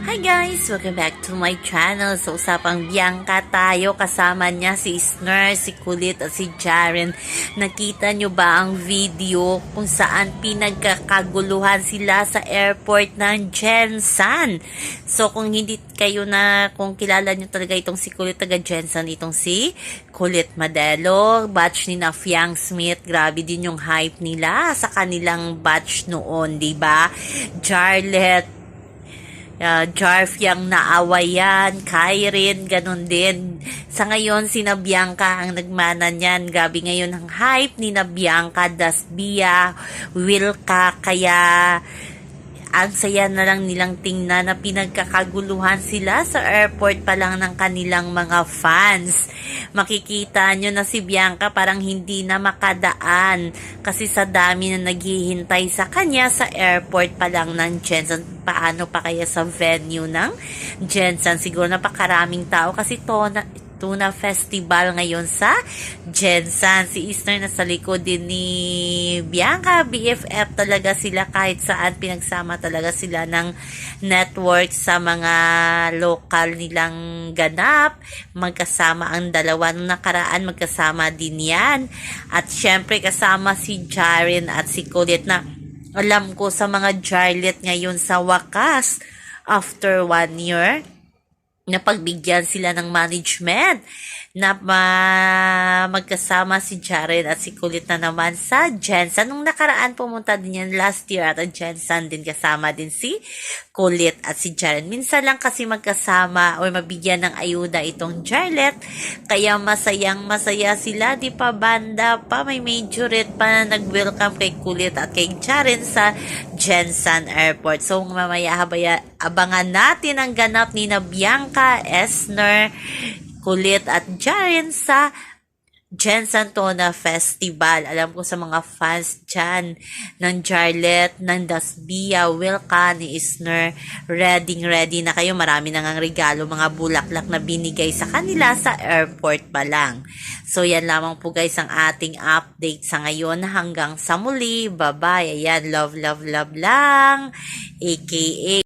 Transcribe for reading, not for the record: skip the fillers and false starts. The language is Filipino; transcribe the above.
Hi guys! Welcome back to my channel. So, usapang Bianca tayo. Kasama niya si Isner, si Kulit at si Jaren. Nakita nyo ba ang video kung saan pinagkakaguluhan sila sa airport ng Jensan? So, kung kilala nyo talaga itong si Kulit taga Jensan, itong si Kulit Madelo, batch ni na Fiang Smith. Grabe din yung hype nila sa kanilang batch noon, diba? Jarlet, Jarf yung naawayan, Kyrene, ganun din. Sa ngayon, si Bianca ang nagmana niyan. Grabe ngayon ang hype ni Bianca, Dasbia, Wilka, kaya ang saya na lang nilang tingnan na pinagkakaguluhan sila sa airport pa lang ng kanilang mga fans. Makikita nyo na si Bianca parang hindi na makadaan kasi sa dami na naghihintay sa kanya sa airport pa lang ng Jensan. Paano pa kaya sa venue ng Jensan? Siguro napakaraming tao kasi Tuna Festival ngayon sa Jensan. Si Easter na sa likod din ni Bianca. BFF talaga sila kahit saan. Pinagsama talaga sila ng network sa mga local nilang ganap. Magkasama ang dalawa. Nung nakaraan, magkasama din yan. At syempre kasama si Jaren at si Kulit na alam ko sa mga Jarlet ngayon sa wakas after 1 year napagbigyan sila ng management na magkasama si Jaren at si Kulit na naman sa Jensan. Nung nakaraan pumunta din yan last year at Jensan din kasama din si Kulit at si Jaren. Minsan lang kasi magkasama o mabigyan ng ayuda itong Jarlet. Kaya masaya sila. Di pa banda pa, may majorette pa na nag-welcome kay Kulit at kay Jaren sa Jensan Airport. So mamaya abangan natin ang ganap ni Bianca, Esner, Kulit at Jaren sa Jensan Tuna Festival. Alam ko sa mga fans dyan ng Jarlet, ng Dasbia, Wilka, ni Isner, ready na kayo. Marami na ngang regalo, mga bulaklak na binigay sa kanila sa airport pa lang. So yan lamang po guys ang ating update sa ngayon. Hanggang sa muli. Bye-bye. Ayan, love lang. AKA